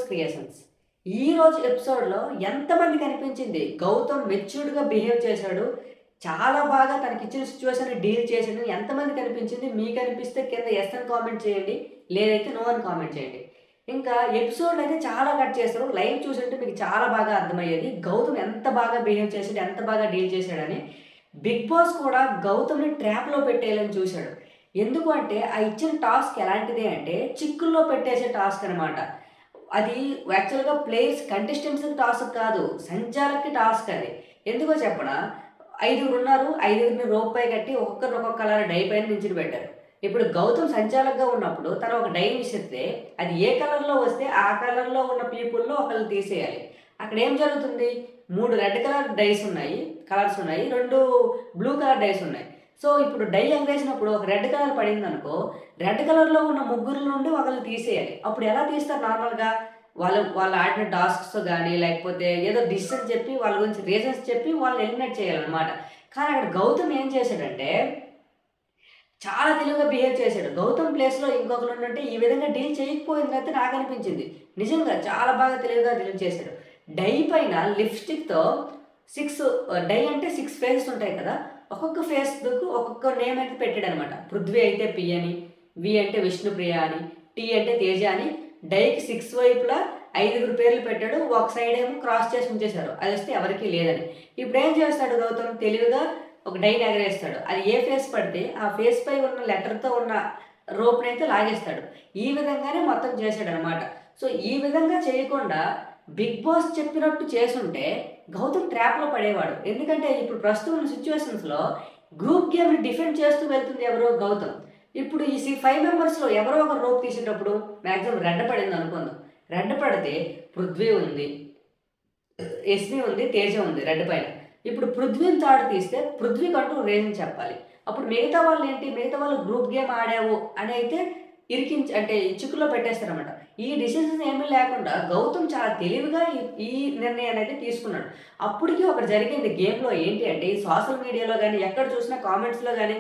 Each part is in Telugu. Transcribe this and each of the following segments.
క్రియేషన్స్. ఈరోజు ఎపిసోడ్‌లో ఎంతమందికి అనిపించింది గౌతమ్ మెచ్యూర్డ్‌గా బిహేవ్ చేశాడు. చాలా బాగా తనకిచ్చిన సిట్యుయేషన్‌ని డీల్ చేశాడు. ఎంతమందికి అనిపించింది? మీకు అనిపిస్తే కింద యెస్ అని కామెంట్ చేయండి. లేదైతే నో అని కామెంట్ చేయండి. ఇంకా ఎపిసోడ్‌లో అయితే చాలా కట్ చేశారు. లైవ్ చూసుంటే మీకు చాలా బాగా అర్థమయ్యేది. గౌతమ్ ఎంత బాగా బిహేవ్ చేశాడు, ఎంత బాగా డీల్ చేశాడని. బిగ్ బాస్ కూడా గౌతమ్‌ని ట్రాప్‌లో పెట్టేయాలని చూశాడు. ఎందుకు అంటే ఆ ఇచ్చిన టాస్క్ ఎలాంటిది అంటే చిక్కుల్లో పెట్టేసే టాస్క్ అనమాట. అది యాక్చువల్‌గా ప్లేయర్స్ కంటెస్టెంట్స్‌కి టాస్క్ కాదు. సంచాలక్‌కి టాస్క్ అది. ఎందుకో చెప్పనా? ఐదుగురున్నారు. ఐదుగురిని రోప్‌పై కట్టి ఒక్కొక్కరిని ఒక్కొక్క కలర్ డై పైన నించోబెట్టారు. ఇప్పుడు గౌతమ్ సంచాలక్‌గా ఉన్నప్పుడు తను ఒక డై విసిరితే అది ఏ కలర్‌లో వస్తే ఆ కలర్‌లో ఉన్న పీపుల్‌లో ఒకళ్ళని తీసేయాలి. అక్కడ ఏం జరుగుతుంది? 3 రెడ్ కలర్ డైస్ ఉన్నాయి. కలర్స్ ఉన్నాయి. 2 బ్లూ కలర్ డైస్ ఉన్నాయి. సో, ఇప్పుడు డై ఎగరేసినప్పుడు ఒక రెడ్ కలర్ పడిందనుకో, రెడ్ కలర్‌లో ఉన్న ముగ్గురు నుండి ఒకళ్ళని తీసేయాలి. అప్పుడు ఎలా తీస్తారు నార్మల్‌గా? వాళ్ళు ఆడిన టాస్క్స్ గాని, లేకపోతే ఏదో డిసిషన్ చెప్పి వాళ్ళ గురించి రీజన్స్ చెప్పి వాళ్ళని ఎలిమినేట్ చేయాలనమాట. కానీ అక్కడ గౌతమ్ ఏం చేశాడంటే, చాలా తెలివిగా బిహేవ్ చేశాడు. గౌతమ్ ప్లేస్‌లో ఇంకొకరుండుంటే ఈ విధంగా డీల్ చేయకపోయిందయితే నాకనిపించింది. నిజంగా చాలా బాగా తెలివిగా డీల్ చేశాడు. డై పైన లిప్‌స్టిక్‌తో 6 డై అంటే 6 ఫేసెస్ ఉంటాయి కదా! ఒక్కొక్క ఫేస్‌కు ఒక్కొక్క నేమ్ అయితే పెట్టాడనమాట. పృథ్వీ అయితే పి అని, వి అంటే విష్ణుప్రియ అని, టి అంటే తేజ అని డైకి 6 వైపులా 5గురు పేర్లు పెట్టాడు. ఒక సైడ్ ఏమో క్రాస్ చేసి ఉంచేశారు. అదొస్తే ఎవరికీ లేదని. ఇప్పుడేం చేస్తాడు గౌతమ్ తెలివిగా ఒక డైని ఎగరేస్తాడు. అది ఏ ఫేస్ పడితే ఆ ఫేస్ పై ఉన్న లెటర్‌తో ఉన్న రోప్‌నైతే లాగేస్తాడు. ఈ విధంగానే మొత్తం చేశాడనమాట. సో, ఈ విధంగా చేయకుండా బిగ్ బాస్ చెప్పినట్టు చేసుంటే గౌతమ్ ట్రాప్‌లో పడేవాడు. ఎందుకంటే ఇప్పుడు ప్రస్తుతం ఉన్న సిట్యుయేషన్స్‌లో గ్రూప్ గేమ్‌ని డిఫెండ్ చేస్తూ వెళ్తుంది ఎవరు? గౌతమ్. ఇప్పుడు ఈ 5 మెంబర్స్‌లో ఎవరో ఒకరు రోప్ తీసేటప్పుడు మాక్సిమం రెడ్ పడిందనుకుందాం. రెడ్ పడితే పృథ్వీ ఉంది, యష్మి ఉంది, తేజ ఉంది రెడ్ పైన. ఇప్పుడు పృథ్వీని థర్డ్ తీస్తే పృథ్వీకంటూ రీజన్ చెప్పాలి. అప్పుడు మిగతా వాళ్ళేంటి? మిగతా వాళ్ళు గ్రూప్ గేమ్ ఆడావు అని అయితే అంటే చిక్కులో పెట్టేస్తారనమాట. ఈ డిసిషన్స్ ఏమీ లేకుండా గౌతమ్ చాలా తెలివిగా ఈ నిర్ణయాన్ని అయితే తీసుకున్నాడు. అప్పటికి ఒకటి జరిగింది గేమ్‌లో ఏంటి అంటే ఈ సోషల్ మీడియాలో గాని, ఎక్కడ చూసినా కామెంట్స్‌లో గాని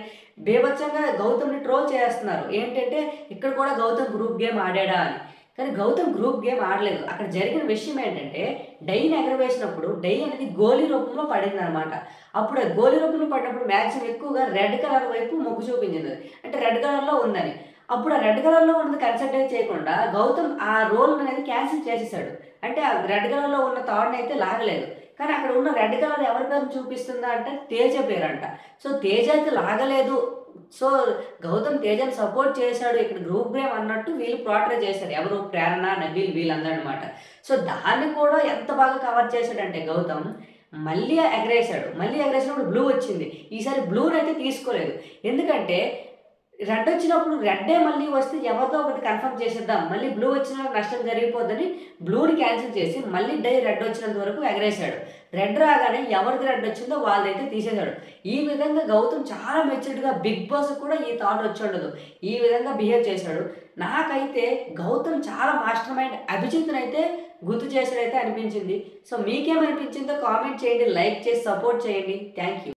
బీభత్సంగా గౌతమ్‌ని ట్రోల్ చేస్తున్నారు. ఏంటంటే ఇక్కడ కూడా గౌతమ్ గ్రూప్ గేమ్ ఆడాడా అని. కానీ గౌతమ్ గ్రూప్ గేమ్ ఆడలేదు. అక్కడ జరిగిన విషయం ఏంటంటే డైని ఎగరవేసినప్పుడు డై అనేది గోలీ రూపంలో పడిందనమాట. అప్పుడు ఆ గోలీ రూపంలో పడినప్పుడు మాక్సిమం ఎక్కువగా రెడ్ కలర్ వైపు మొగ్గు చూపించింది. అంటే రెడ్ కలర్‌లో ఉందని. అప్పుడు ఆ రెడ్ కలర్‌లో ఉన్నది కన్సిడర్ చేయకుండా గౌతమ్ ఆ రోల్ అనేది క్యాన్సిల్ చేసేసాడు. అంటే ఆ రెడ్ కలర్‌లో ఉన్న థాట్‌నైతే లాగలేదు. కానీ అక్కడ ఉన్న రెడ్ కలర్ ఎవరి పేరుని చూపిస్తుందా అంటే తేజ పేరంట. సో, తేజ అయితే లాగలేదు. సో, గౌతమ్ తేజని సపోర్ట్ చేశాడు. ఇక్కడ గ్రూప్ గేమ్ అన్నట్టు వీళ్ళు పోర్ట్రే చేశారు. ఎవరు? ప్రేరణ, నబీల్ వీళ్ళందరూ అనమాట. సో, దాన్ని కూడా ఎంత బాగా కవర్ చేశాడంటే గౌతమ్ మళ్ళీ ఎగరేసాడు. మళ్ళీ ఎగరేసినప్పుడు బ్లూ వచ్చింది. ఈసారి బ్లూనైతే తీసుకోలేదు. ఎందుకంటే రెడ్ వచ్చినప్పుడు రెడ్డే మళ్ళీ వస్తే ఎవరితో ఒకటి కన్ఫర్మ్ చేసేద్దాం. మళ్ళీ బ్లూ వచ్చినా నష్టం జరిగిపోద్దని బ్లూని క్యాన్సిల్ చేసి మళ్ళీ డై రెడ్ వచ్చినంత వరకు ఎగరేశాడు. రెడ్ రాగానే ఎవరిది రెడ్ వచ్చిందో వాళ్ళదైతే తీసేశాడు. ఈ విధంగా గౌతమ్ చాలా మెచ్యూర్డ్‌గా బిగ్ బాస్ కూడా ఈ థాట్ వచ్చుండదు. ఈ విధంగా బిహేవ్ చేశాడు. నాకైతే గౌతమ్ చాలా మాస్టర్ మైండ్ అభిజిత్‌నైతే గుర్తు చేశాడైతే అనిపించింది. సో, మీకేమనిపించిందో కామెంట్ చేయండి. లైక్ చేసి సపోర్ట్ చేయండి. Thank you.